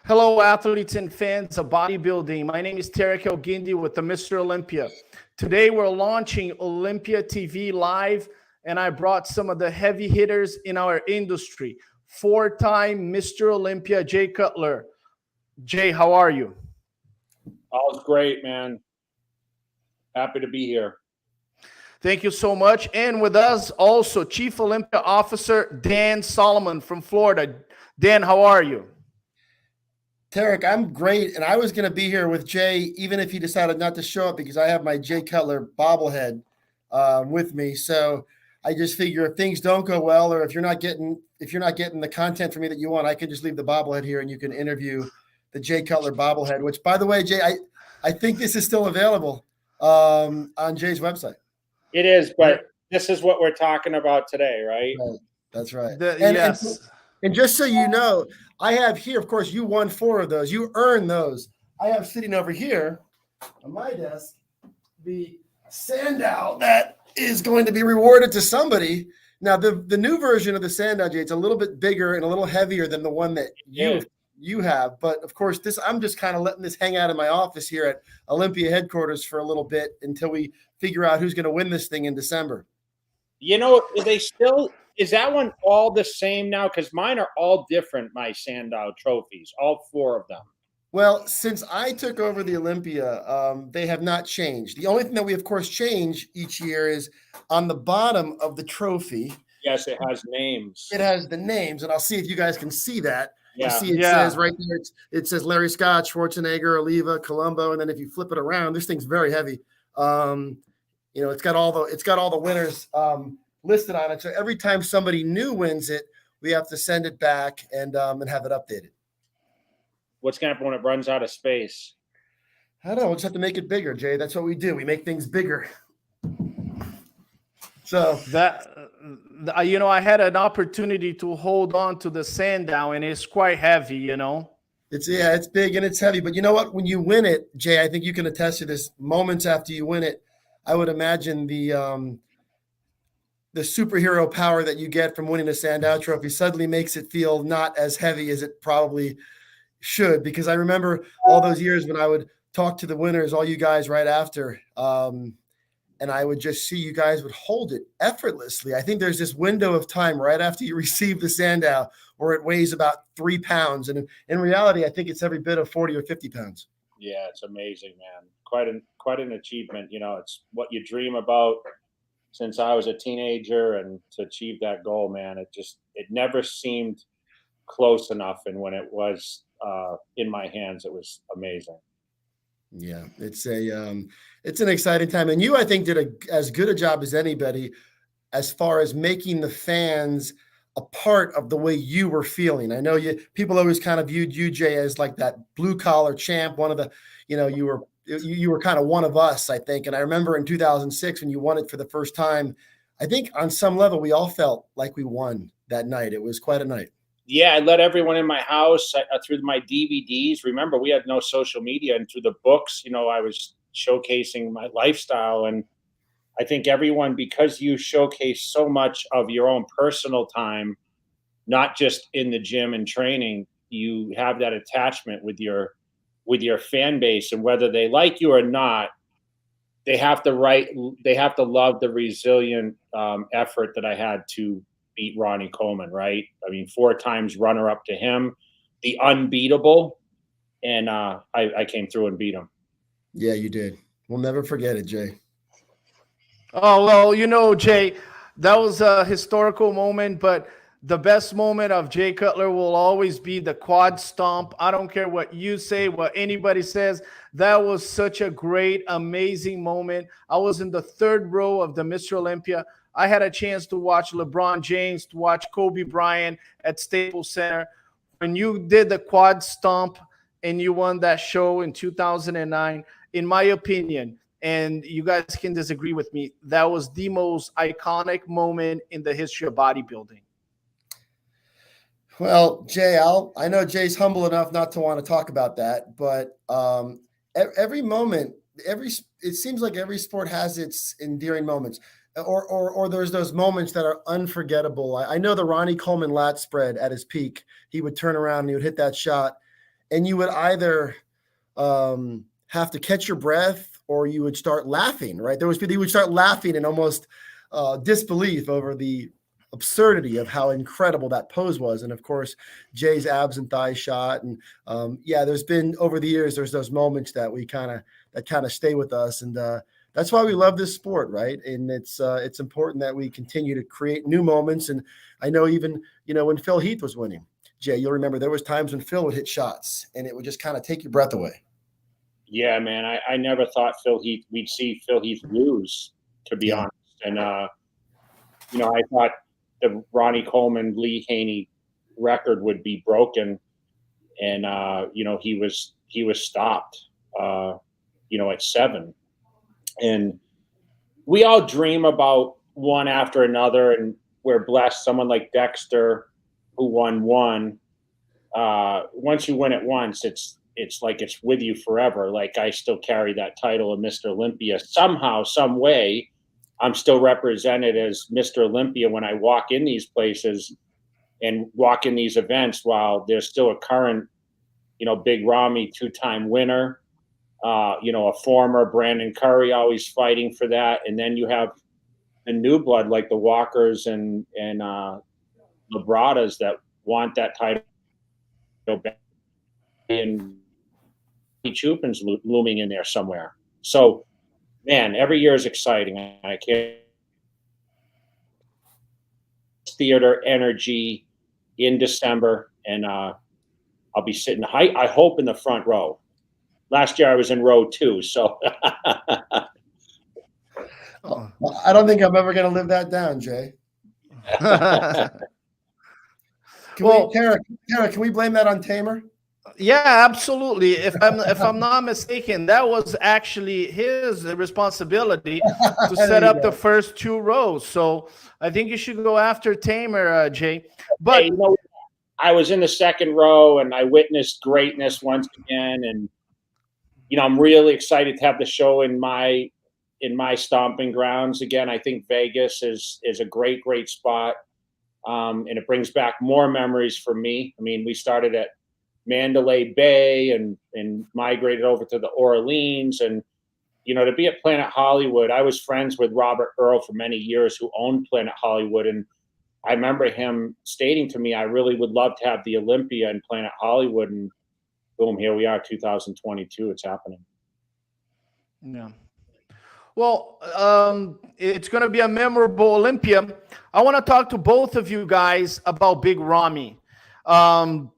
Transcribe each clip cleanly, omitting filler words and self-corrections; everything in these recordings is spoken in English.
Hello, athletes and fans of bodybuilding. My name is Terrick El Guindy with the Mr. Olympia. Today, we're launching Olympia TV live, and I brought some of the heavy hitters in our industry. Four-time Mr. Olympia, Jay Cutler. Jay, how are you? All's great, man. Happy to be here. Thank you so much. And with us also, Chief Olympia Officer Dan Solomon from Florida. Dan, how are you? Terrick, I'm great, and I was going to be here with Jay, even if he decided not to show up, because I have my Jay Cutler bobblehead with me. So I just figure if things don't go well, or if you're not getting the content from me that you want, I can just leave the bobblehead here, and you can interview the Jay Cutler bobblehead. Which, by the way, Jay, I think this is still available on Jay's website. It is, but this is what we're talking about today, right? Right. That's right. Yes. And just so you know, I have here, of course, you won 4 of those. You earned those. I have sitting over here on my desk the Sandow that is going to be rewarded to somebody. Now, the new version of the Sandow, Jay, it's a little bit bigger and a little heavier than the one that you have. But, of course, I'm just kind of letting this hang out in my office here at Olympia headquarters for a little bit until we figure out who's going to win this thing in December. You know, is that one all the same now? Because mine are all different, my Sandow trophies, all 4 of them. Well, since I took over the Olympia, they have not changed. The only thing that we, of course, change each year is on the bottom of the trophy. Yes, it has names. It has the names, and I'll see if you guys can see that. Yeah. You see it says right there, it says Larry Scott, Schwarzenegger, Oliva, Colombo, and then if you flip it around, this thing's very heavy. It's got all the winners listed on it. So every time somebody new wins it, we have to send it back and have it updated. What's going to happen when it runs out of space? I don't know. We'll just have to make it bigger, Jay. That's what we do. We make things bigger. So I had an opportunity to hold on to the Sandow, and it's quite heavy, It's big and it's heavy. But you know what? When you win it, Jay, I think you can attest to this. Moments after you win it, I would imagine the superhero power that you get from winning a Sandow trophy suddenly makes it feel not as heavy as it probably should. Because I remember all those years when I would talk to the winners, all you guys right after, and I would just see you guys would hold it effortlessly. I think there's this window of time right after you receive the Sandow where it weighs about 3 pounds. And in reality, I think it's every bit of 40 or 50 pounds. Yeah, it's amazing, man. Quite an achievement. It's what you dream about since I was a teenager, and to achieve that goal, man, it never seemed close enough. And when it was in my hands, it was amazing. Yeah, it's an exciting time. And you, I think, did as good a job as anybody as far as making the fans a part of the way you were feeling. I know people always kind of viewed you, Jay, as like that blue collar champ, one of the, you were kind of one of us, I think. And I remember in 2006 when you won it for the first time, I think on some level we all felt like we won that night. It was quite a night. Yeah, I let everyone in my house through my DVDs. Remember, we had no social media, and through the books, I was showcasing my lifestyle. And I think everyone, because you showcase so much of your own personal time, not just in the gym and training, you have that attachment with your fan base, and whether they like you or not, they have to love the resilient effort that I had to beat Ronnie Coleman, right? I mean, 4 times runner up to him, the unbeatable, and I came through and beat him. Yeah, you did. We'll never forget it, Jay. Oh, well, Jay, that was a historical moment, but the best moment of Jay Cutler will always be the quad stomp. I don't care what you say, what anybody says. That was such a great, amazing moment. I was in the 3rd row of the Mr. Olympia. I had a chance to watch LeBron James, to watch Kobe Bryant at Staples Center. When you did the quad stomp and you won that show in 2009, in my opinion, and you guys can disagree with me, that was the most iconic moment in the history of bodybuilding. Well, Jay, I know Jay's humble enough not to want to talk about that, but every moment, it seems like every sport has its endearing moments. Or there's those moments that are unforgettable. I know the Ronnie Coleman lat spread at his peak. He would turn around and he would hit that shot, and you would either have to catch your breath or you would start laughing, right? You would start laughing in almost disbelief over the absurdity of how incredible that pose was. And of course, Jay's abs and thigh shot. And there's been over the years, there's those moments that kind of stay with us. And that's why we love this sport, right? And it's important that we continue to create new moments. And I know even, when Phil Heath was winning, Jay, you'll remember there was times when Phil would hit shots and it would just kind of take your breath away. Yeah, man, I never thought we'd see Phil Heath lose, to be honest. And, I thought the Ronnie Coleman, Lee Haney record would be broken. And, he was stopped, at 7. And we all dream about one after another, and we're blessed. Someone like Dexter, who won one. Once you win it once, it's like it's with you forever. Like I still carry that title of Mr. Olympia somehow, some way. I'm still represented as Mr. Olympia when I walk in these places and walk in these events, while there's still a current, Big Ramy 2-time winner. A former Brandon Curry always fighting for that. And then you have the new blood like the Walkers and Labradas that want that title. And Chupin's looming in there somewhere. So, man, every year is exciting. I can't. Theater energy in December, and I'll be sitting, I hope, in the front row. Last year I was in row 2, so. I don't think I'm ever going to live that down, Jay. Terrick, can we blame that on Tamer? Yeah, absolutely. If I'm not mistaken, that was actually his responsibility to set up the first 2 rows. So I think you should go after Tamer, Jay. But hey, I was in the second row and I witnessed greatness once again, and I'm really excited to have the show in my stomping grounds again. I think Vegas is a great spot, and it brings back more memories for me. I mean, we started at Mandalay Bay and migrated over to the Orleans, and to be at Planet Hollywood. I was friends with Robert Earl for many years, who owned Planet Hollywood, and I remember him stating to me, I really would love to have the Olympia in Planet Hollywood, and boom, here we are, 2022. It's happening. Yeah. Well, it's going to be a memorable Olympia. I want to talk to both of you guys about Big Ramy. Dan,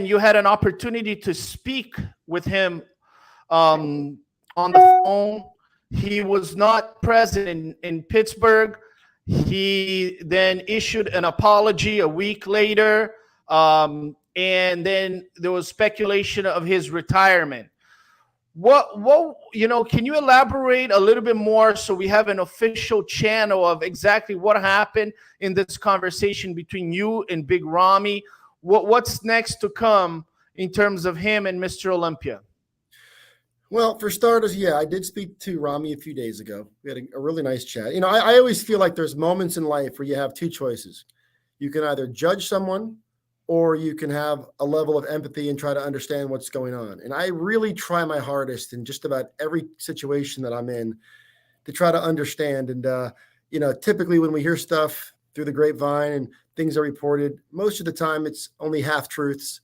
you had an opportunity to speak with him on the phone. He was not present in Pittsburgh. He then issued an apology a week later, and then there was speculation of his retirement. What can you elaborate a little bit more so we have an official channel of exactly what happened in this conversation between you and Big Ramy? What's next to come in terms of him and Mr. Olympia? Well, for starters, I did speak to Ramy a few days ago. We had a really nice chat. I always feel like there's moments in life where you have 2 choices. You can either judge someone, or you can have a level of empathy and try to understand what's going on. And I really try my hardest in just about every situation that I'm in to try to understand. And, typically when we hear stuff through the grapevine and things are reported, most of the time it's only half truths.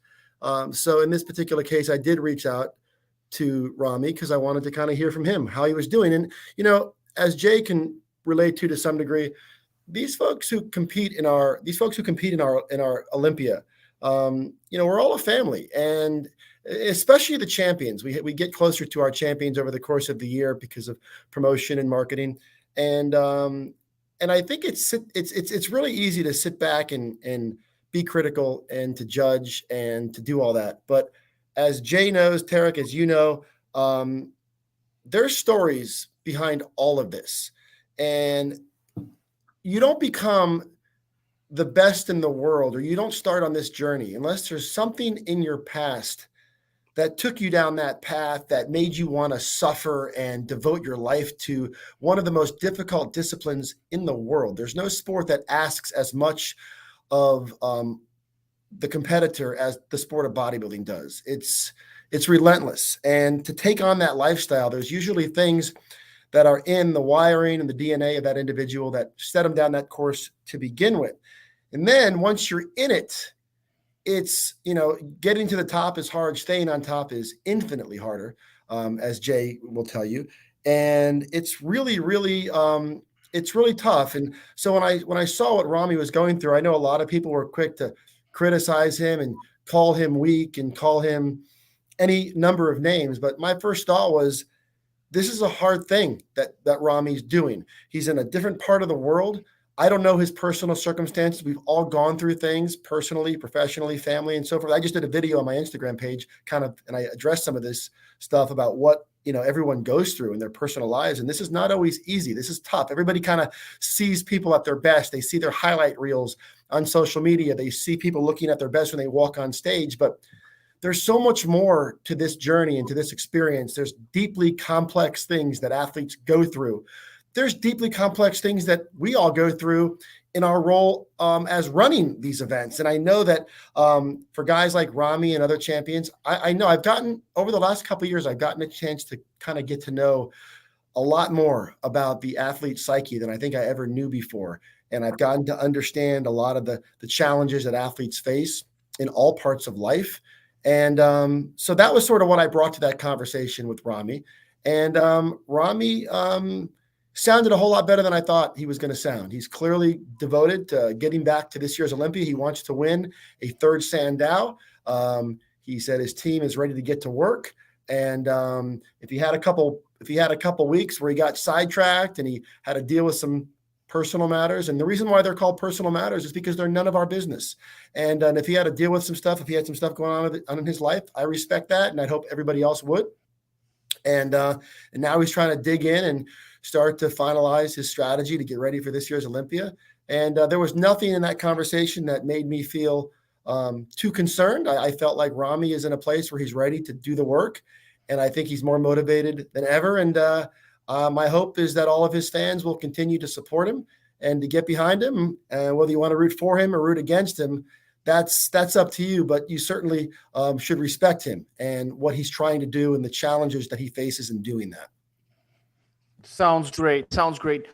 So in this particular case, I did reach out to Ramy because I wanted to kind of hear from him how he was doing. And, as Jay can relate to some degree, these folks who compete in our Olympia, we're all a family, and especially the champions. We get closer to our champions over the course of the year because of promotion and marketing. And I think it's really easy to sit back and be critical and to judge and to do all that. But as Jay knows, Terrick, as you know, there's stories behind all of this, and you don't become the best in the world, or you don't start on this journey unless there's something in your past that took you down that path that made you want to suffer and devote your life to one of the most difficult disciplines in the world. There's no sport that asks as much of the competitor as the sport of bodybuilding does. It's relentless. And to take on that lifestyle, there's usually things that are in the wiring and the DNA of that individual that set them down that course to begin with. And then once you're in it, it's, getting to the top is hard. Staying on top is infinitely harder, as Jay will tell you. And it's really, really, it's really tough. And so when I saw what Ramy was going through, I know a lot of people were quick to criticize him and call him weak and call him any number of names. But my first thought was, this is a hard thing that Ramy's doing. He's in a different part of the world. I don't know his personal circumstances. We've all gone through things personally, professionally, family, and so forth. I just did a video on my Instagram page and I addressed some of this stuff about what, everyone goes through in their personal lives. And this is not always easy. This is tough. Everybody kind of sees people at their best. They see their highlight reels on social media. They see people looking at their best when they walk on stage, but there's so much more to this journey and to this experience. There's deeply complex things that athletes go through. There's deeply complex things that we all go through in our role as running these events. And I know that for guys like Ramy and other champions, I know I've gotten, over the last couple of years, I've gotten a chance to kind of get to know a lot more about the athlete psyche than I think I ever knew before. And I've gotten to understand a lot of the challenges that athletes face in all parts of life. And so that was sort of what I brought to that conversation with Ramy. And Ramy sounded a whole lot better than I thought he was going to sound. He's clearly devoted to getting back to this year's Olympia. He wants to win a third Sandow. He said his team is ready to get to work. And if he had a couple weeks where he got sidetracked and he had to deal with some personal matters, and the reason why they're called personal matters is because they're none of our business. And if he had to deal with some stuff, if he had some stuff going on in his life, I respect that, and I hope everybody else would. And now he's trying to dig in and start to finalize his strategy to get ready for this year's Olympia. And there was nothing in that conversation that made me feel too concerned. I felt like Ramy is in a place where he's ready to do the work, and I think he's more motivated than ever. And my hope is that all of his fans will continue to support him and to get behind him. And whether you want to root for him or root against him, that's up to you. But you certainly should respect him and what he's trying to do and the challenges that he faces in doing that. Sounds great. Sounds great.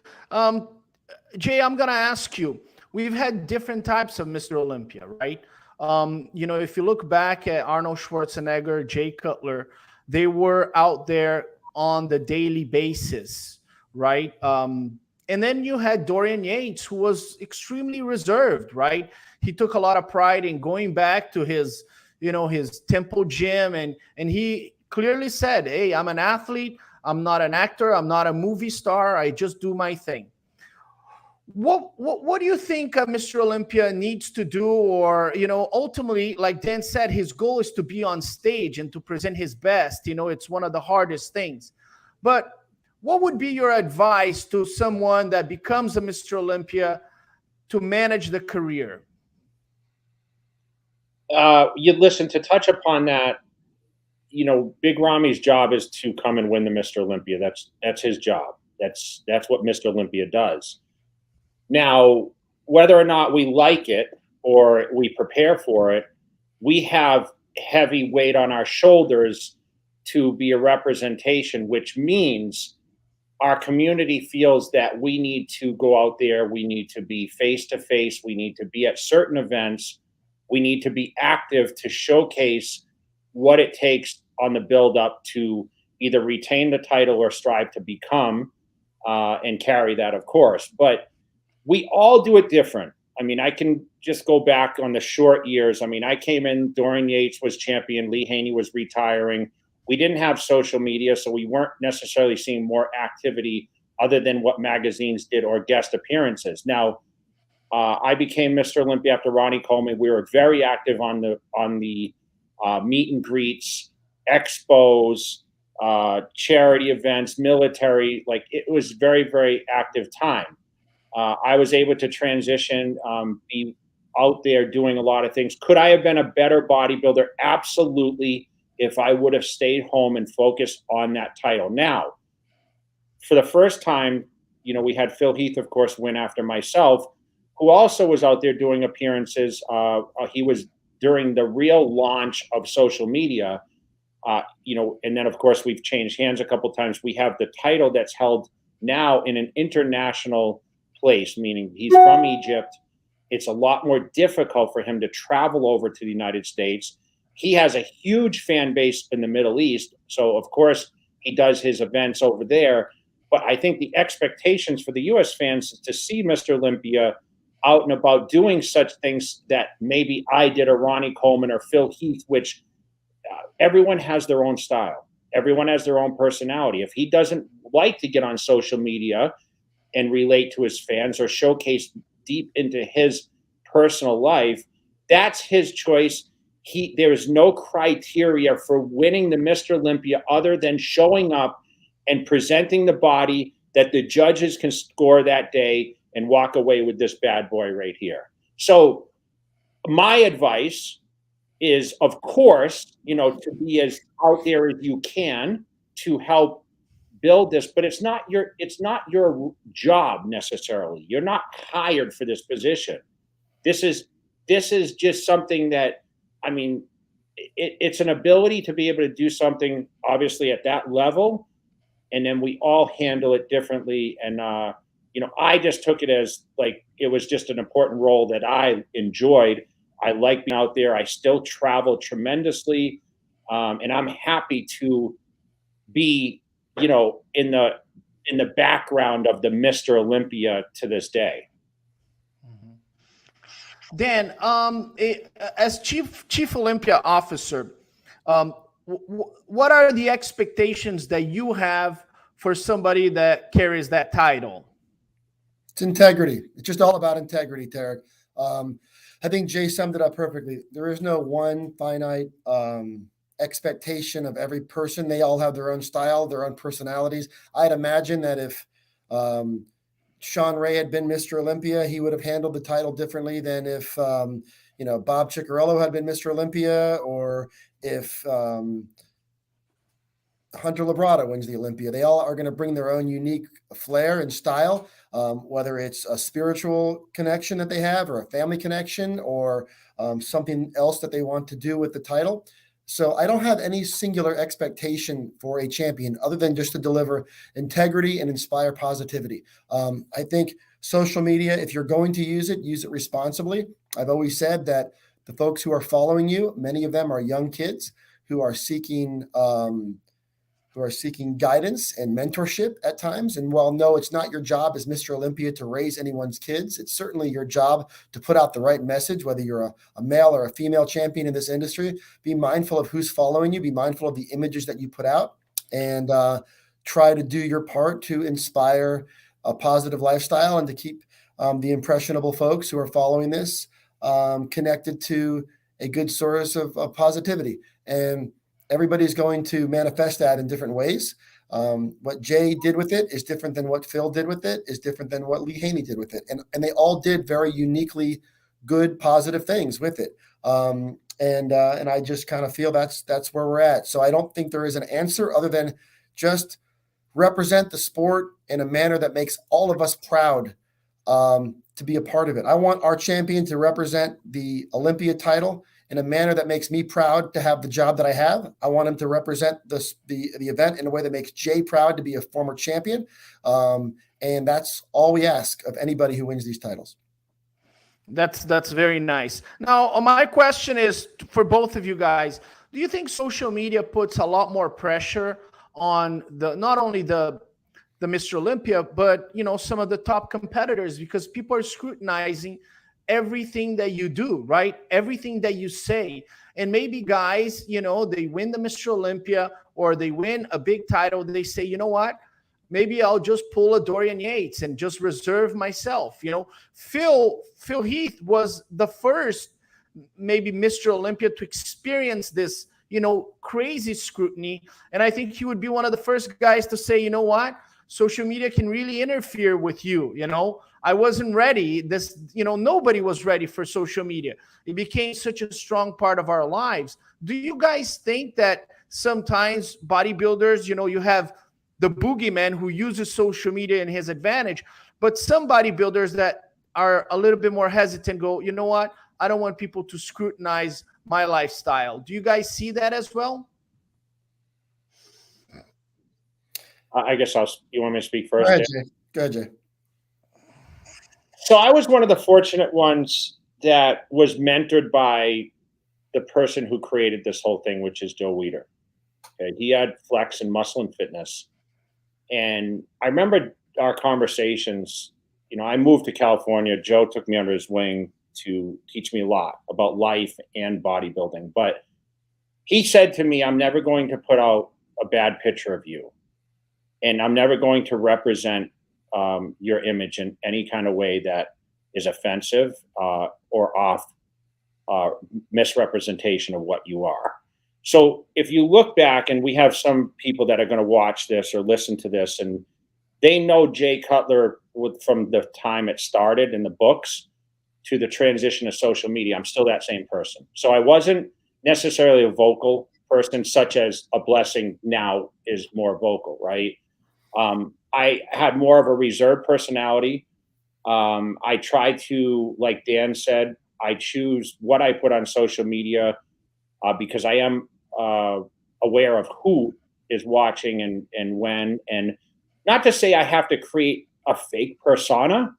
Jay, I'm going to ask you, we've had different types of Mr. Olympia, right? If you look back at Arnold Schwarzenegger, Jay Cutler, they were out there on the daily basis, right? And then you had Dorian Yates, who was extremely reserved, right? He took a lot of pride in going back to his temple gym, and he clearly said, hey, I'm an athlete. I'm not an actor. I'm not a movie star. I just do my thing. What do you think Mr. Olympia needs to do? Or, ultimately, like Dan said, his goal is to be on stage and to present his best. It's one of the hardest things. But what would be your advice to someone that becomes a Mr. Olympia to manage the career? You listen, to touch upon that, Big Ramy's job is to come and win the Mr. Olympia. That's his job. That's what Mr. Olympia does. Now, whether or not we like it or we prepare for it, we have heavy weight on our shoulders to be a representation, which means our community feels that we need to go out there. We need to be face to face. We need to be at certain events. We need to be active to showcase what it takes on the build up to either retain the title or strive to become and carry that, of course. But we all do it different. I mean, I can just go back on the short years. I mean, I came in, Dorian Yates was champion, Lee Haney was retiring. We didn't have social media, so we weren't necessarily seeing more activity other than what magazines did or guest appearances. Now, I became Mr. Olympia after Ronnie Coleman. We were very active on the meet and greets, expos, charity events, military. Like, it was very, very active time. I was able to transition, be out there doing a lot of things. Could I have been a better bodybuilder? Absolutely, if I would have stayed home and focused on that title. Now, for the first time, we had Phil Heath, of course, win after myself, who also was out there doing appearances. He was during the real launch of social media, you know, and then of course we've changed hands a couple times. We have the title that's held now in an international place, meaning he's from Egypt. It's a lot more difficult for him to travel over to the United States. He has a huge fan base in the Middle East. So of course he does his events over there. But I think the expectations for the US fans is to see Mr. Olympia out and about doing such things that maybe I did, or Ronnie Coleman or Phil Heath, which everyone has their own style. Everyone has their own personality. If he doesn't like to get on social media and relate to his fans or showcase deep into his personal life, that's his choice. There is no criteria for winning the Mr. Olympia other than showing up and presenting the body that the judges can score that day and walk away with this bad boy right here. So my advice is, of course, you know, to be as out there as you can to help build this, but it's not your job necessarily. You're not hired for this position. This is just something that, I mean, it's an ability to be able to do something obviously at that level, and then we all handle it differently. And you know, I just took it as like it was just an important role that I enjoyed. I like being out there. I still travel tremendously, and I'm happy to be, you know, in the background of the Mr. Olympia to this day. Dan, as chief Olympia officer, what are the expectations that you have for somebody that carries that title? It's integrity. It's just all about integrity, Terrick. I think Jay summed it up perfectly. There is no one finite expectation of every person. They all have their own style, their own personalities. I'd imagine that if Sean Ray had been Mr. Olympia, he would have handled the title differently than if you know, Bob Ciccarello had been Mr. Olympia, or if Hunter Labrada wins the Olympia. They all are going to bring their own unique flair and style, whether it's a spiritual connection that they have, or a family connection, or something else that they want to do with the title. So I don't have any singular expectation for a champion other than just to deliver integrity and inspire positivity. I think social media, if you're going to use it responsibly. I've always said that the folks who are following you, many of them are young kids who are seeking guidance and mentorship at times. And while no, it's not your job as Mr. Olympia to raise anyone's kids, it's certainly your job to put out the right message, whether you're a male or a female champion in this industry. Be mindful of who's following you, be mindful of the images that you put out, and try to do your part to inspire a positive lifestyle and to keep the impressionable folks who are following this connected to a good source of positivity. And everybody's going to manifest that in different ways. What Jay did with it is different than what Phil did with it, is different than what Lee Haney did with it. And they all did very uniquely good, positive things with it. And I just kind of feel that's where we're at. So I don't think there is an answer other than just represent the sport in a manner that makes all of us proud to be a part of it. I want our champion to represent the Olympia title in a manner that makes me proud to have the job that I have. I want him to represent the event in a way that makes Jay proud to be a former champion. And that's all we ask of anybody who wins these titles. That's very nice. Now, my question is for both of you guys. Do you think social media puts a lot more pressure on not only the Mr. Olympia, but, you know, some of the top competitors, because people are scrutinizing everything that you do, right? Everything that you say. And maybe guys, you know, they win the Mr. Olympia or they win a big title. They say, you know what? Maybe I'll just pull a Dorian Yates and just reserve myself. You know, Phil Heath was the first maybe Mr. Olympia to experience this, you know, crazy scrutiny. And I think he would be one of the first guys to say, you know what? Social media can really interfere with you. You know, I wasn't ready. Nobody was ready for social media. It became such a strong part of our lives. Do you guys think that sometimes bodybuilders, you know, you have the boogeyman who uses social media in his advantage, but some bodybuilders that are a little bit more hesitant go, you know what? I don't want people to scrutinize my lifestyle. Do you guys see that as well? I guess you want me to speak first? Go ahead, Jay. Go ahead, Jay. So I was one of the fortunate ones that was mentored by the person who created this whole thing, which is Joe Weider. Okay. He had Flex and Muscle and Fitness. And I remember our conversations. You know, I moved to California. Joe took me under his wing to teach me a lot about life and bodybuilding. But he said to me, I'm never going to put out a bad picture of you. And I'm never going to represent your image in any kind of way that is offensive or off misrepresentation of what you are. So if you look back, and we have some people that are going to watch this or listen to this, and they know Jay Cutler from the time it started in the books to the transition to social media, I'm still that same person. So I wasn't necessarily a vocal person, such as a Blessing now is more vocal, right? I had more of a reserved personality. I try to, like Dan said, I choose what I put on social media because I am aware of who is watching and when. And not to say I have to create a fake persona,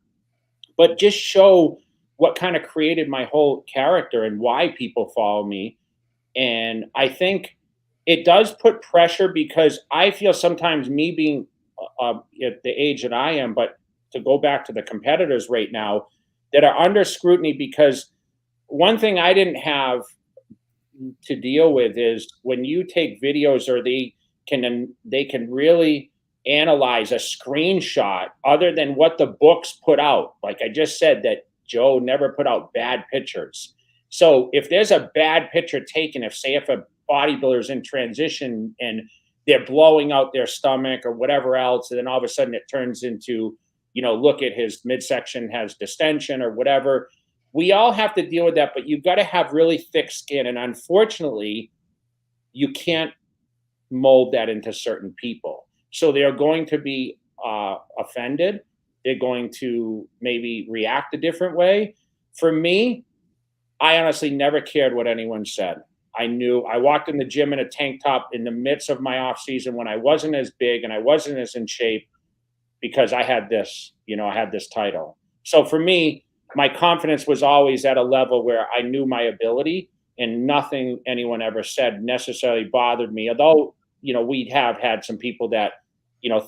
but just show what kind of created my whole character and why people follow me. And I think it does put pressure, because I feel sometimes me being at the age that I am, but to go back to the competitors right now that are under scrutiny, because one thing I didn't have to deal with is when you take videos, or they can really analyze a screenshot other than what the books put out. Like I just said, that Joe never put out bad pictures. So if there's a bad picture taken, if a bodybuilder is in transition and they're blowing out their stomach or whatever else, and then all of a sudden it turns into, look at his midsection has distension or whatever. We all have to deal with that, but you've got to have really thick skin. And unfortunately, you can't mold that into certain people. So they're going to be offended. They're going to maybe react a different way. For me, I honestly never cared what anyone said. I knew I walked in the gym in a tank top in the midst of my off season when I wasn't as big and I wasn't as in shape, because I had this, I had this title. So for me, my confidence was always at a level where I knew my ability, and nothing anyone ever said necessarily bothered me. Although, we'd have had some people that,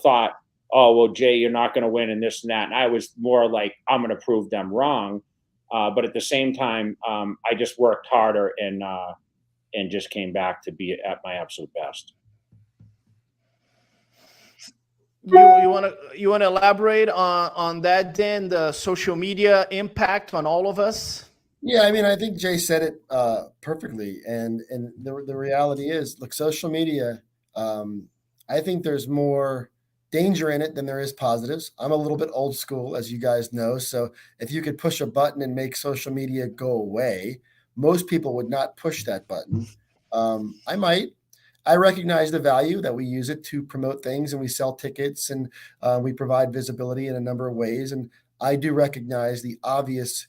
thought, oh, well, Jay, you're not going to win and this and that. And I was more like, I'm going to prove them wrong. But at the same time, I just worked harder and just came back to be at my absolute best. You want to elaborate on that, Dan? The social media impact on all of us. Yeah, I mean, I think Jay said it perfectly, and the reality is, look, social media. I think there's more danger in it than there is positives. I'm a little bit old school, as you guys know. So if you could push a button and make social media go away, most people would not push that button. I might. I recognize the value that we use it to promote things, and we sell tickets, and we provide visibility in a number of ways. And I do recognize the obvious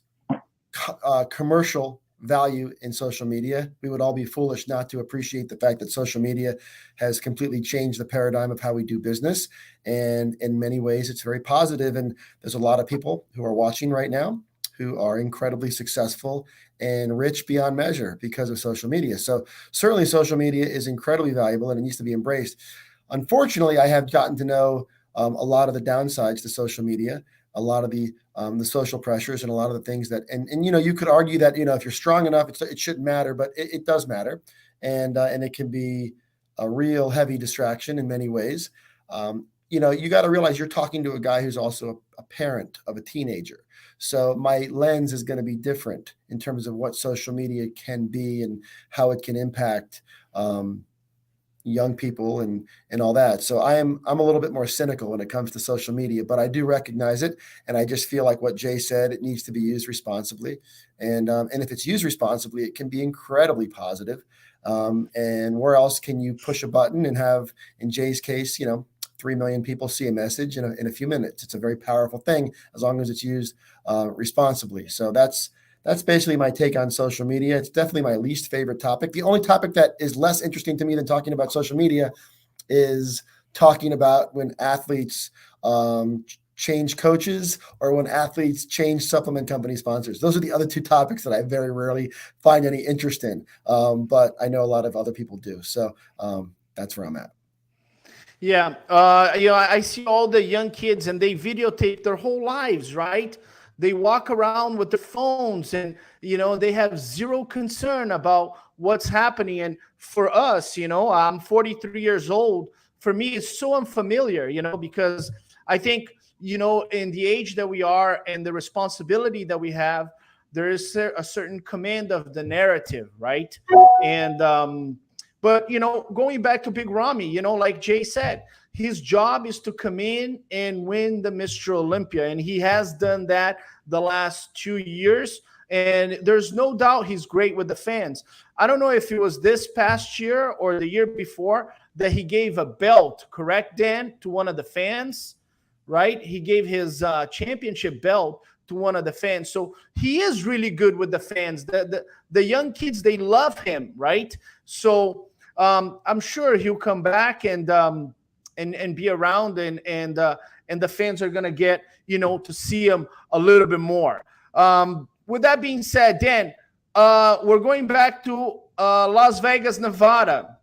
commercial value in social media. We would all be foolish not to appreciate the fact that social media has completely changed the paradigm of how we do business. And in many ways, it's very positive. And there's a lot of people who are watching right now who are incredibly successful and rich beyond measure because of social media. So certainly social media is incredibly valuable, and it needs to be embraced. Unfortunately, I have gotten to know a lot of the downsides to social media, a lot of the social pressures, and a lot of the things that, and you could argue that, if you're strong enough, it shouldn't matter, but it does matter. And it can be a real heavy distraction in many ways. You got to realize you're talking to a guy who's also a parent of a teenager. So my lens is going to be different in terms of what social media can be and how it can impact young people and all that. So I'm a little bit more cynical when it comes to social media, but I do recognize it. And I just feel like what Jay said, it needs to be used responsibly. And if it's used responsibly, it can be incredibly positive. And where else can you push a button and have, in Jay's case, 3 million people see a message in a few minutes? It's a very powerful thing as long as it's used responsibly. So that's that's basically my take on social media. It's definitely my least favorite topic. The only topic that is less interesting to me than talking about social media is talking about when athletes change coaches or when athletes change supplement company sponsors. Those are the other two topics that I very rarely find any interest in. But I know a lot of other people do. So that's where I'm at. Yeah. I see all the young kids and they videotape their whole lives, right? They walk around with their phones and, they have zero concern about what's happening. And for us, I'm 43 years old. For me, it's so unfamiliar, because I think, in the age that we are and the responsibility that we have, there is a certain command of the narrative, right? And, but, going back to Big Ramy, like Jay said, his job is to come in and win the Mr. Olympia. And he has done that the last 2 years. And there's no doubt he's great with the fans. I don't know if it was this past year or the year before that he gave a belt, correct, Dan, to one of the fans, right? He gave his championship belt to one of the fans. So he is really good with the fans. The young kids, they love him, right? So I'm sure he'll come back and be around, and the fans are gonna get to see him a little bit more. With that being said, Dan, we're going back to Las Vegas, Nevada.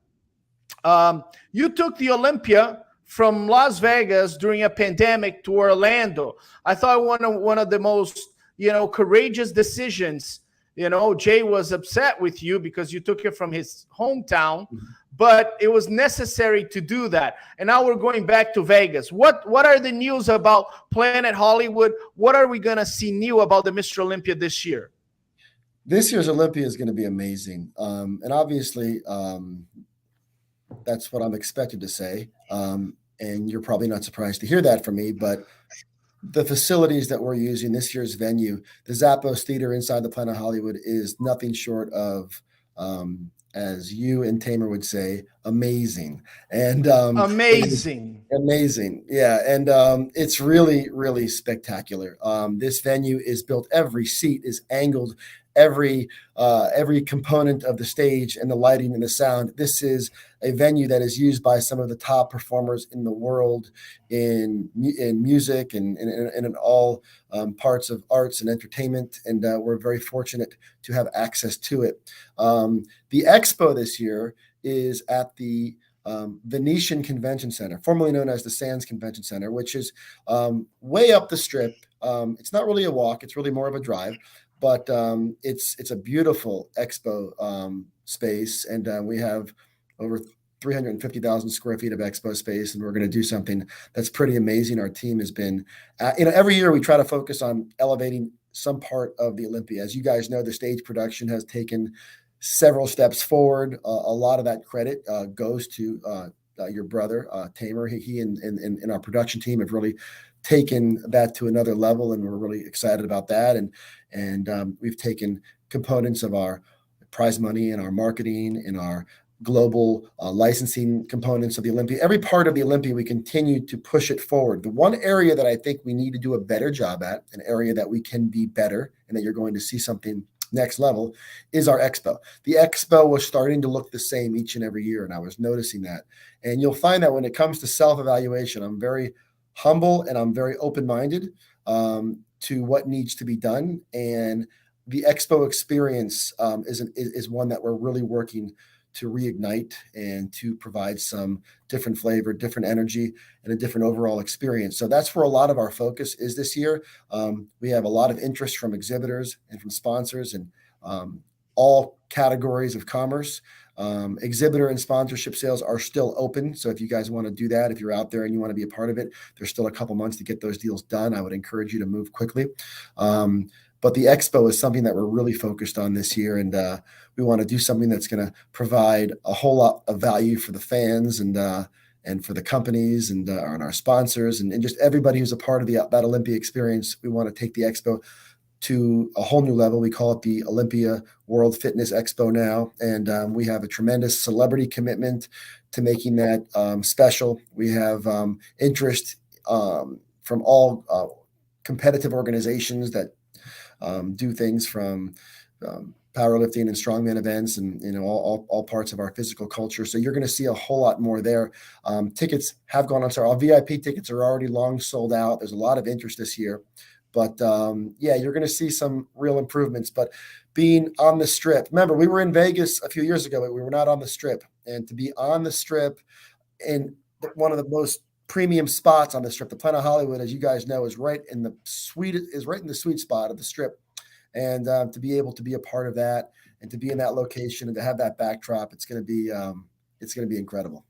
You took the Olympia from Las Vegas during a pandemic to Orlando. I thought one of the most courageous decisions. Jay was upset with you because you took it from his hometown, but it was necessary to do that. And now we're going back to Vegas. What are the news about Planet Hollywood? What are we going to see new about the Mr. Olympia this year? This year's Olympia is going to be amazing. And obviously, that's what I'm expected to say. And you're probably not surprised to hear that from me, but the facilities that we're using, this year's venue, the Zappos Theater inside the Planet Hollywood, is nothing short of, as you and Tamer would say, amazing. And amazing. Yeah. And it's really, really spectacular. This venue is built, every seat is angled, every component of the stage and the lighting and the sound. This is a venue that is used by some of the top performers in the world in music and in all parts of arts and entertainment. And we're very fortunate to have access to it. The expo this year is at the Venetian Convention Center, formerly known as the Sands Convention Center, which is way up the strip. It's not really a walk. It's really more of a drive. But it's a beautiful expo space, and we have over 350,000 square feet of expo space, and we're going to do something that's pretty amazing. Our team has been, every year we try to focus on elevating some part of the Olympia. As you guys know, the stage production has taken several steps forward. A lot of that credit goes to your brother, Tamer. He and our production team have really taken that to another level, and we're really excited about that. And we've taken components of our prize money and our marketing and our global licensing components of the Olympia. Every part of the Olympia, we continue to push it forward. The one area that I think we need to do a better job at, an area that we can be better, and that you're going to see something next level, is our expo. The expo was starting to look the same each and every year, and I was noticing that. And you'll find that when it comes to self-evaluation, I'm very humble and I'm very open-minded to what needs to be done. And the expo experience is one that we're really working to reignite and to provide some different flavor, different energy, and a different overall experience. So that's where a lot of our focus is this year. We have a lot of interest from exhibitors and from sponsors and all categories of commerce. Exhibitor and sponsorship sales are still open. So if you guys want to do that, if you're out there and you want to be a part of it, there's still a couple months to get those deals done. I would encourage you to move quickly. But the expo is something that we're really focused on this year. And we want to do something that's going to provide a whole lot of value for the fans and for the companies and our sponsors and just everybody who's a part of that Olympia experience. We want to take the expo to a whole new level. We call it the Olympia World Fitness Expo now. And we have a tremendous celebrity commitment to making that special. We have interest from all competitive organizations that do things from powerlifting and strongman events, and all parts of our physical culture. So you're going to see a whole lot more there. Tickets have gone on sale. Our VIP tickets are already long sold out. There's a lot of interest this year, but yeah, you're going to see some real improvements. But being on the Strip, remember, we were in Vegas a few years ago, but we were not on the Strip. And to be on the Strip in one of the most premium spots on the Strip, the Planet Hollywood, as you guys know, is right in the sweet spot of the Strip. And to be able to be a part of that, and to be in that location, and to have that backdrop, it's going to be incredible.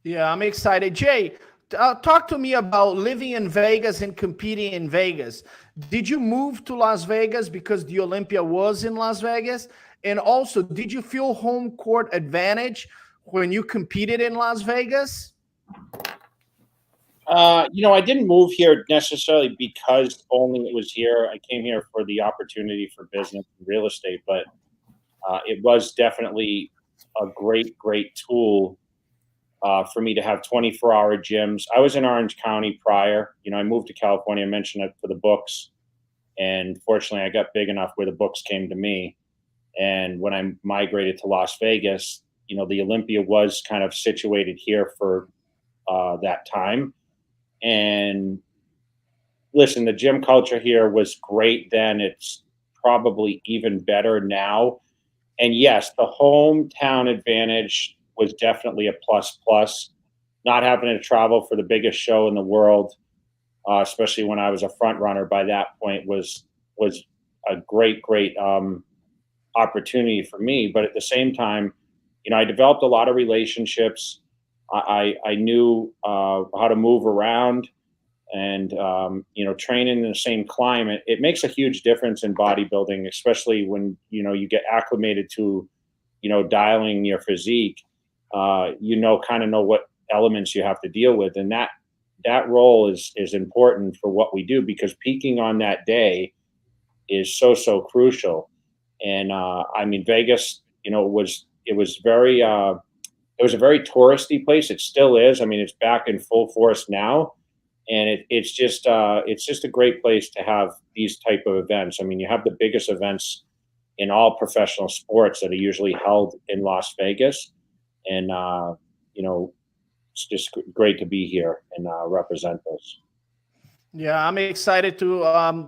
Yeah, I'm excited. Jay, talk to me about living in Vegas and competing in Vegas. Did you move to Las Vegas because the Olympia was in Las Vegas? And also, did you feel home court advantage when you competed in Las Vegas? I didn't move here necessarily because only it was here. I came here for the opportunity for business and real estate, but it was definitely a great, great tool for me to have 24-hour gyms. I was in Orange County prior. I moved to California. I mentioned it for the books. And fortunately, I got big enough where the books came to me. And when I migrated to Las Vegas, the Olympia was kind of situated here for that time. And listen, the gym culture here was great then. It's probably even better now. And yes, the hometown advantage was definitely a plus. Not having to travel for the biggest show in the world, especially when I was a front runner by that point, was a great opportunity for me. But at the same time, I developed a lot of relationships. I knew how to move around, and training in the same climate, it makes a huge difference in bodybuilding, especially when you get acclimated to dialing your physique. Kind of know what elements you have to deal with, and that role is important for what we do, because peaking on that day is so crucial. And Vegas, it was a very touristy place. It still is. It's back in full force now, and it's just a great place to have these type of events. You have the biggest events in all professional sports that are usually held in Las Vegas, and it's just great to be here and represent this. Yeah, I'm excited to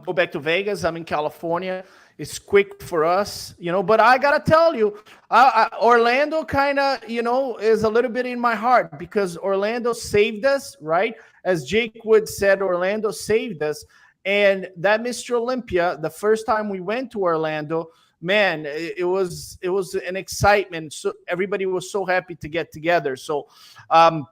go back to Vegas. I'm in California. It's quick for us, but I got to tell you, Orlando kind of, is a little bit in my heart, because Orlando saved us, right? As Jake Wood said, Orlando saved us. And that Mr. Olympia, the first time we went to Orlando, man, it was an excitement. So everybody was so happy to get together. So, and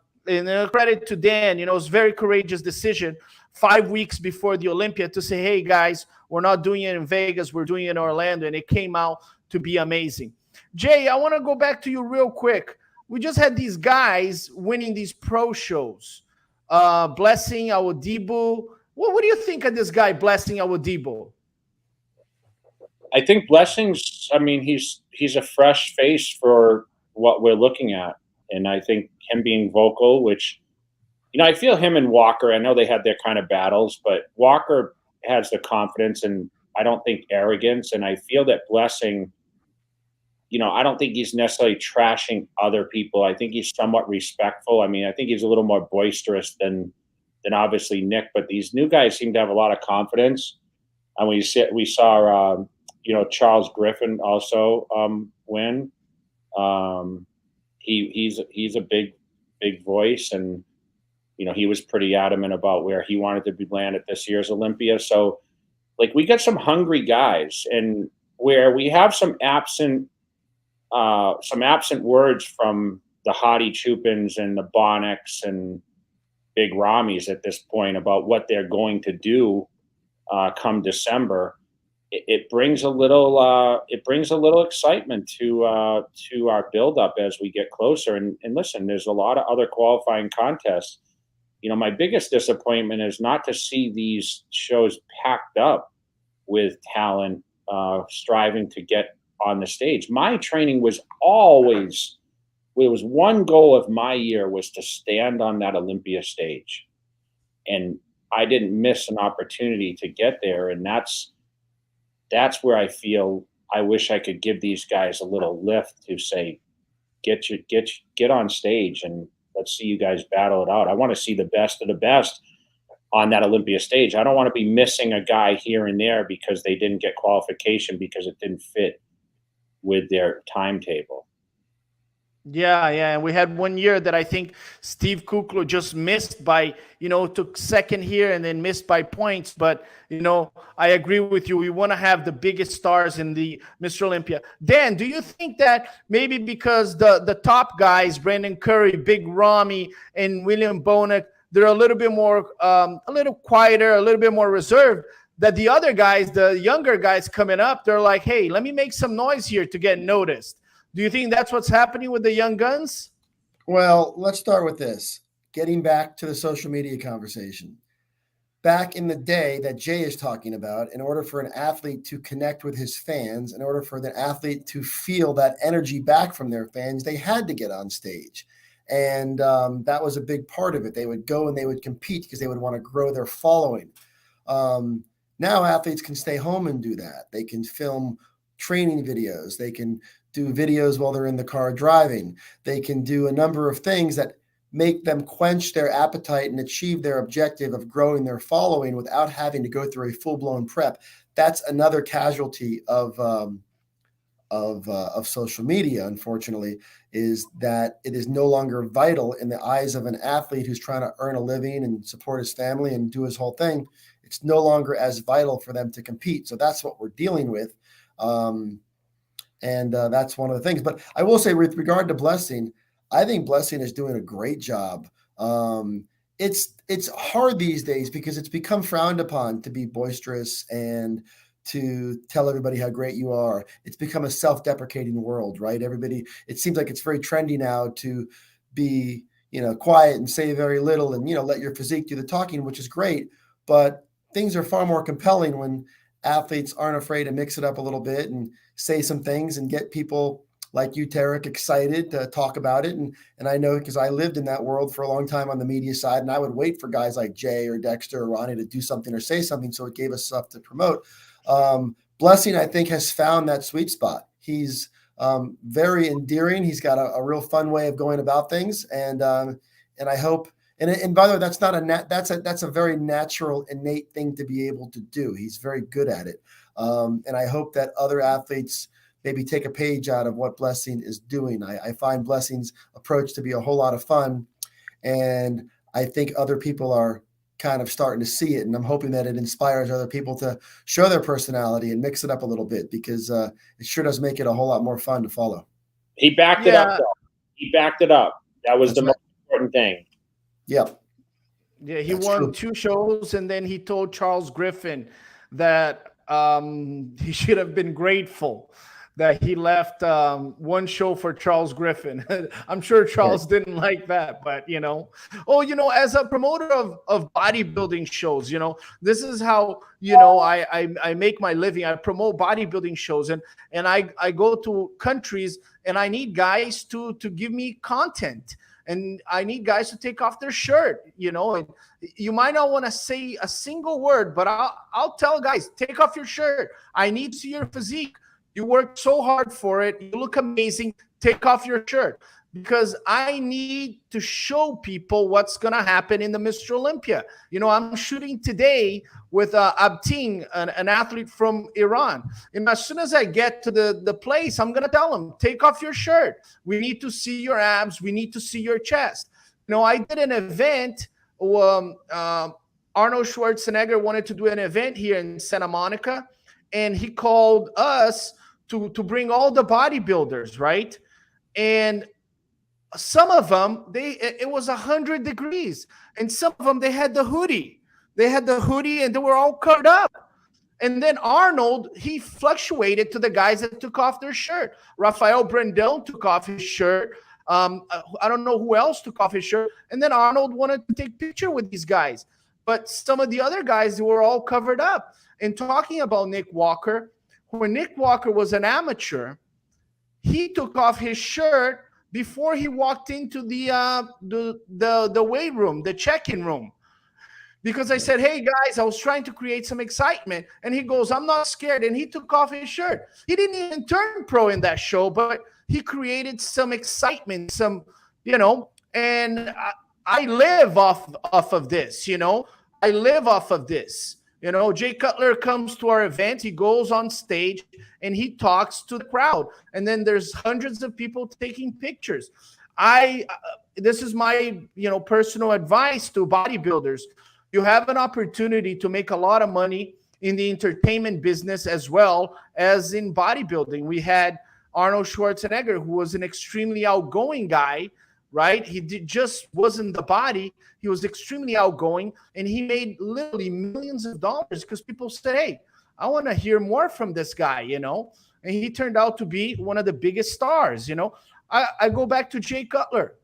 credit to Dan, it was a very courageous decision 5 weeks before the Olympia to say, hey guys, we're not doing it in Vegas, we're doing it in Orlando. And it came out to be amazing. Jay, I want to go back to you real quick. We just had these guys winning these pro shows. Blessing Awodibu. What do you think of this guy, Blessing Awodibu? I think Blessing's, he's a fresh face for what we're looking at. And I think him being vocal, which, I feel him and Walker, I know they had their kind of battles, but Walker has the confidence and I don't think arrogance. And I feel that Blessing, I don't think he's necessarily trashing other people. I think he's somewhat respectful. I think he's a little more boisterous than obviously Nick, but these new guys seem to have a lot of confidence. And we saw Charles Griffin also win. He's a big voice, and he was pretty adamant about where he wanted to be landed this year's Olympia. So, we got some hungry guys, and where we have some absent words from the Hadi Chupins and the Bonics and Big Ramys at this point about what they're going to do come December. It brings a little excitement to our buildup as we get closer. And listen, there's a lot of other qualifying contests. My biggest disappointment is not to see these shows packed up with talent striving to get on the stage. My training was always, it was one goal of my year was to stand on that Olympia stage. And I didn't miss an opportunity to get there. And that's that's where I feel I wish I could give these guys a little lift to say, get on stage and let's see you guys battle it out. I want to see the best of the best on that Olympia stage. I don't want to be missing a guy here and there because they didn't get qualification because it didn't fit with their timetable. Yeah, yeah. And we had 1 year that I think Steve Cutler just missed by, took second here and then missed by points. But, I agree with you. We want to have the biggest stars in the Mr. Olympia. Dan, do you think that maybe because the top guys, Brandon Curry, Big Ramy, and William Bonek, they're a little bit more, a little quieter, a little bit more reserved, that the other guys, the younger guys coming up, they're like, hey, let me make some noise here to get noticed. Do you think that's what's happening with the young guns? Well, let's start with this. Getting back to the social media conversation. Back in the day that Jay is talking about, in order for an athlete to connect with his fans, in order for the athlete to feel that energy back from their fans, they had to get on stage. And that was a big part of it. They would go and they would compete because they would want to grow their following. Now athletes can stay home and do that. They can film training videos. They can do videos while they're in the car driving. They can do a number of things that make them quench their appetite and achieve their objective of growing their following without having to go through a full-blown prep. That's another casualty of social media, unfortunately, is that it is no longer vital in the eyes of an athlete who's trying to earn a living and support his family and do his whole thing. It's no longer as vital for them to compete. So that's what we're dealing with. And that's one of the things. But I will say, with regard to Blessing, I think Blessing is doing a great job. It's hard these days because it's become frowned upon to be boisterous and to tell everybody how great you are. It's become a self-deprecating world, right? Everybody, it seems like it's very trendy now to be, quiet and say very little and, let your physique do the talking, which is great. But things are far more compelling when athletes aren't afraid to mix it up a little bit and say some things and get people like you, Terrick, excited to talk about it. And I know because I lived in that world for a long time on the media side, and I would wait for guys like Jay or Dexter or Ronnie to do something or say something, so it gave us stuff to promote. Blessing, I think, has found that sweet spot. He's very endearing. He's got a real fun way of going about things, and I hope. And by the way, that's not that's a very natural, innate thing to be able to do. He's very good at it, and I hope that other athletes maybe take a page out of what Blessing is doing. I find Blessing's approach to be a whole lot of fun, and I think other people are kind of starting to see it, and I'm hoping that it inspires other people to show their personality and mix it up a little bit, because it sure does make it a whole lot more fun to follow. He backed it up, though. He backed it up. That was the most important thing. Yep. Yeah, he won 2 shows, and then he told Charles Griffin that he should have been grateful that he left 1 show for Charles Griffin. I'm sure Charles didn't like that, but as a promoter of bodybuilding shows, this is how I make my living. I promote bodybuilding shows, and I go to countries, and I need guys to give me content. And I need guys to take off their shirt, and you might not want to say a single word, but I'll tell guys, take off your shirt. I need to see your physique. You worked so hard for it. You look amazing. Take off your shirt, because I need to show people what's going to happen in the Mr. Olympia. I'm shooting today with Abtin, an athlete from Iran. And as soon as I get to the place, I'm going to tell him, take off your shirt. We need to see your abs. We need to see your chest. I did an event. Arnold Schwarzenegger wanted to do an event here in Santa Monica, and he called us to bring all the bodybuilders, right? And some of them, it was 100 degrees, and some of them, they had the hoodie. They had the hoodie, and they were all covered up. And then Arnold, he fluctuated to the guys that took off their shirt. Rafael Brandão took off his shirt. I don't know who else took off his shirt. And then Arnold wanted to take a picture with these guys. But some of the other guys were all covered up. And talking about Nick Walker, when Nick Walker was an amateur, he took off his shirt before he walked into the weight room, the check-in room. because I said, hey guys, I was trying to create some excitement. And he goes, I'm not scared. And he took off his shirt. He didn't even turn pro in that show, but he created some excitement, some, you know, and I live off of this, you know, I live off of this. You know, Jay Cutler comes to our event, he goes on stage and he talks to the crowd. And then there's hundreds of people taking pictures. This is my, you know, personal advice to bodybuilders. You have an opportunity to make a lot of money in the entertainment business as well as in bodybuilding. We had Arnold Schwarzenegger, who was an extremely outgoing guy, right? Just wasn't the body. He was extremely outgoing, and he made literally millions of dollars because people said, hey, I want to hear more from this guy, you know? And he turned out to be one of the biggest stars, you know? I go back to Jay Cutler.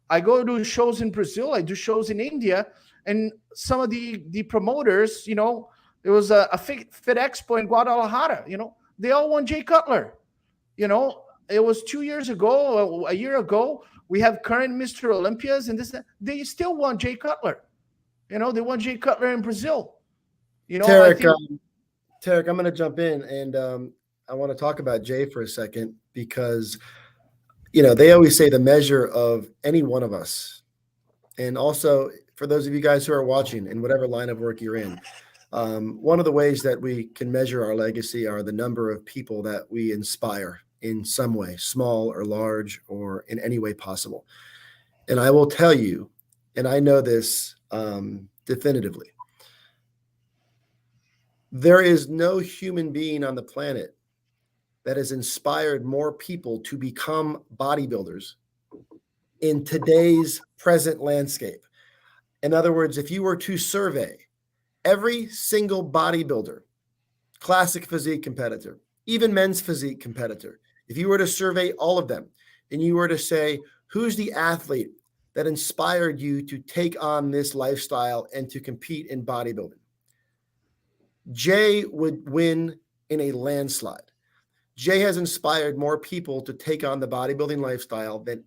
I go to shows in Brazil. I do shows in India. And some of the promoters, you know, there was a Fit Expo in Guadalajara, you know, they all want Jay Cutler. You know, it was 2 years ago, a year ago. We have current Mr. Olympias and this, they still want Jay Cutler. You know, they want Jay Cutler in Brazil. You know, Terrick, Terrick, I'm going to jump in and I want to talk about Jay for a second because, you know, they always say the measure of any one of us. And also for those of you guys who are watching in whatever line of work you're in, one of the ways that we can measure our legacy are the number of people that we inspire in some way, small or large or in any way possible. And I will tell you, and I know this definitively, there is no human being on the planet that has inspired more people to become bodybuilders in today's present landscape. In other words, if you were to survey every single bodybuilder, classic physique competitor, even men's physique competitor, if you were to survey all of them and you were to say, who's the athlete that inspired you to take on this lifestyle and to compete in bodybuilding? Jay would win in a landslide. Jay has inspired more people to take on the bodybuilding lifestyle than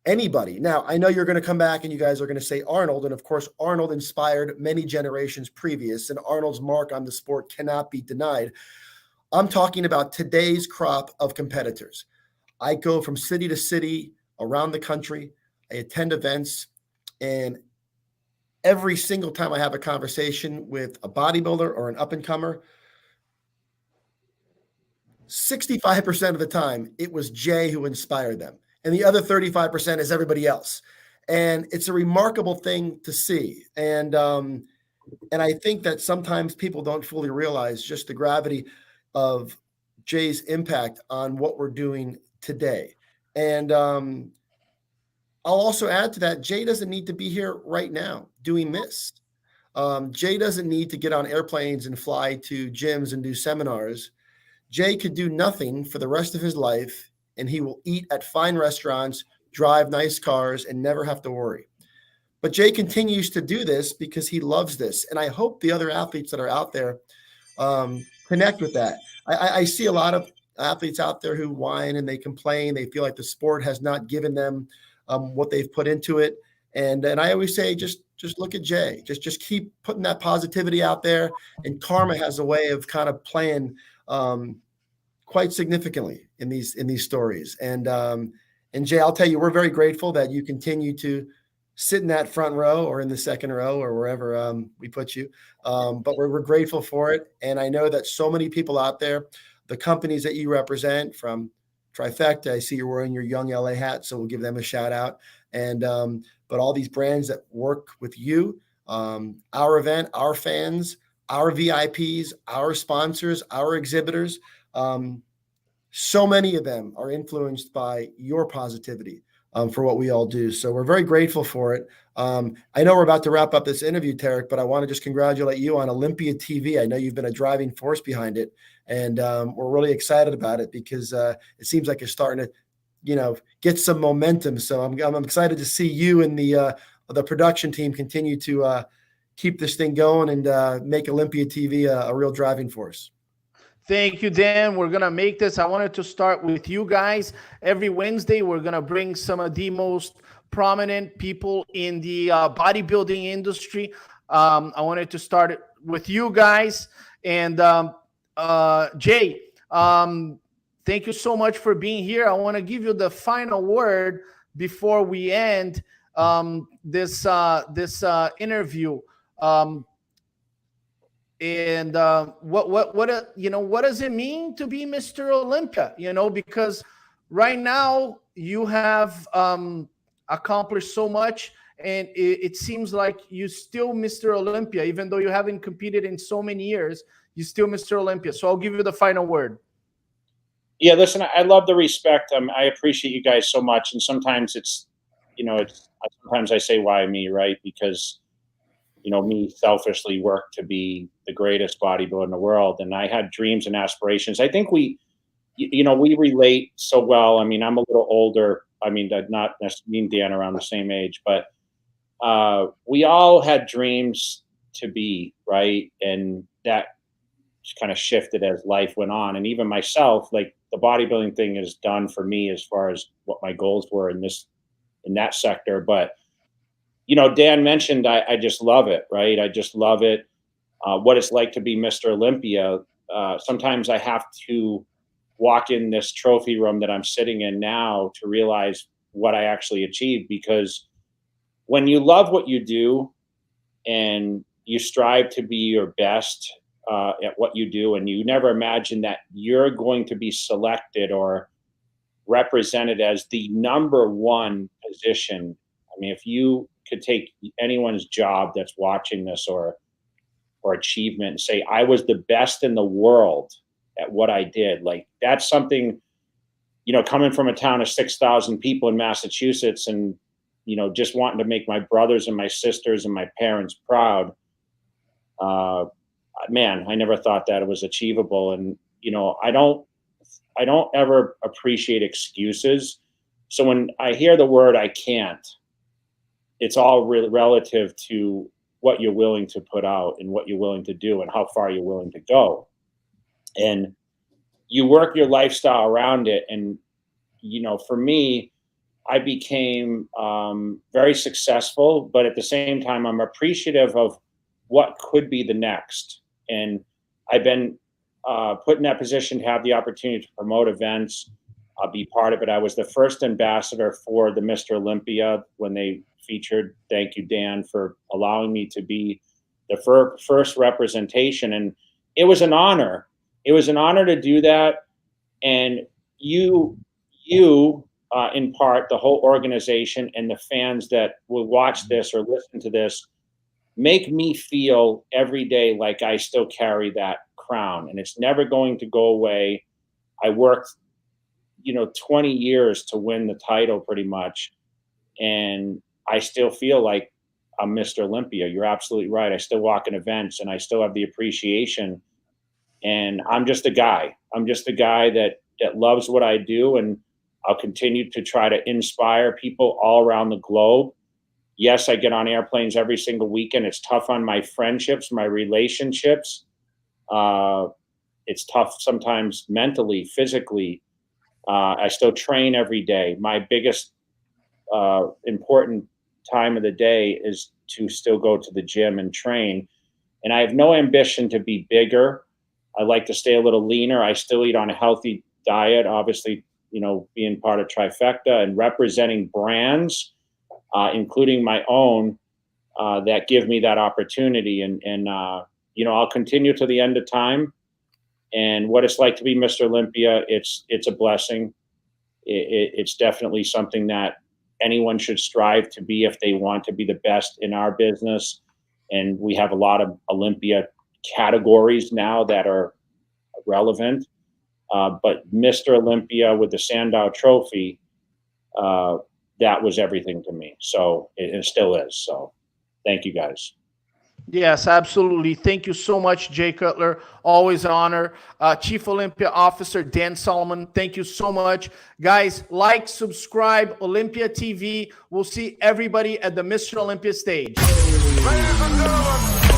anybody. Now, I know you're going to come back and you guys are going to say Arnold, and of course, Arnold inspired many generations previous, and Arnold's mark on the sport cannot be denied. I'm talking about today's crop of competitors. I go from city to city around the country. I attend events, and every single time I have a conversation with a bodybuilder or an up-and-comer, 65% of the time, it was Jay who inspired them. And the other 35% is everybody else. And it's a remarkable thing to see. And I think that sometimes people don't fully realize just the gravity of Jay's impact on what we're doing today. And I'll also add to that, Jay doesn't need to be here right now doing this. Jay doesn't need to get on airplanes and fly to gyms and do seminars. Jay could do nothing for the rest of his life, and he will eat at fine restaurants, drive nice cars, and never have to worry. But Jay continues to do this because he loves this. And I hope the other athletes that are out there connect with that. I see a lot of athletes out there who whine and they complain. They feel like the sport has not given them what they've put into it. And I always say, just look at Jay. Just keep putting that positivity out there. And karma has a way of kind of playing quite significantly in these stories. And Jay, I'll tell you, we're very grateful that you continue to sit in that front row or in the second row or wherever we put you. But we're grateful for it. And I know that so many people out there, the companies that you represent from Trifecta, I see you're wearing your Young LA hat, so we'll give them a shout out. And but all these brands that work with you, our event, our fans, our VIPs, our sponsors, our exhibitors, so many of them are influenced by your positivity for what we all do. So we're very grateful for it. I know we're about to wrap up this interview, Terrick, but I want to just congratulate you on Olympia TV. I know you've been a driving force behind it, and we're really excited about it because it seems like it's starting to, get some momentum. So I'm excited to see you and the production team continue to keep this thing going and make Olympia TV a real driving force. Thank you, Dan. We're going to make this. I wanted to start with you guys. Every Wednesday, we're going to bring some of the most prominent people in the bodybuilding industry. I wanted to start it with you guys. And Jay, thank you so much for being here. I want to give you the final word before we end this interview. What you know, what does it mean to be Mr. Olympia? You know, because right now you have accomplished so much, and it seems like you still Mr. Olympia, even though you haven't competed in so many years. You still Mr. Olympia. So I'll give you the final word. Yeah, listen, I love the respect. I appreciate you guys so much. And sometimes it's, you know, sometimes I say, why me, right? Because, you know, me selfishly work to be the greatest bodybuilder in the world. And I had dreams and aspirations. I think we relate so well. I mean, I'm a little older. I mean, not necessarily me and Dan around the same age, but we all had dreams to be, right? And that just kind of shifted as life went on. And even myself, like, the bodybuilding thing is done for me as far as what my goals were in that sector. But, you know, Dan mentioned, I just love it, right? I just love it. What it's like to be Mr. Olympia. Sometimes I have to walk in this trophy room that I'm sitting in now to realize what I actually achieved, because when you love what you do and you strive to be your best at what you do, and you never imagine that you're going to be selected or represented as the #1 position. I mean, if you could take anyone's job that's watching this or achievement and say, I was the best in the world at what I did, like, that's something, you know, coming from a town of 6,000 people in Massachusetts, and, you know, just wanting to make my brothers and my sisters and my parents proud. Man, I never thought that it was achievable. And, you know, I don't ever appreciate excuses. So when I hear the word I can't, it's all relative to what you're willing to put out and what you're willing to do and how far you're willing to go. And you work your lifestyle around it. And, you know, for me, I became very successful, but at the same time, I'm appreciative of what could be the next. And I've been put in that position to have the opportunity to promote events, be part of it. I was the first ambassador for the Mr. Olympia when they featured. Thank you, Dan, for allowing me to be the first representation. And it was an honor. It was an honor to do that. And you, in part, the whole organization and the fans that will watch this or listen to this, make me feel every day like I still carry that crown, and it's never going to go away. I worked, you know, 20 years to win the title pretty much, and I still feel like I'm Mr. Olympia. You're absolutely right. I still walk in events, and I still have the appreciation, and I'm just a guy. I'm just a guy that loves what I do, and I'll continue to try to inspire people all around the globe. Yes, I get on airplanes every single weekend. It's tough on my friendships, my relationships. It's tough sometimes mentally, physically. I still train every day. My biggest important time of the day is to still go to the gym and train. And I have no ambition to be bigger. I like to stay a little leaner. I still eat on a healthy diet, obviously, you know, being part of Trifecta and representing brands, including my own, that give me that opportunity. And you know, I'll continue to the end of time. And what it's like to be Mr. Olympia, it's a blessing. It's definitely something that anyone should strive to be if they want to be the best in our business. And we have a lot of Olympia categories now that are relevant. But Mr. Olympia with the Sandow trophy, that was everything to me. So it still is. So thank you, guys. Yes, absolutely. Thank you so much, Jay Cutler. Always an honor. Chief Olympia Officer Dan Solomon, thank you so much. Guys, like, subscribe, Olympia TV. We'll see everybody at the Mr. Olympia stage. Ladies and gentlemen.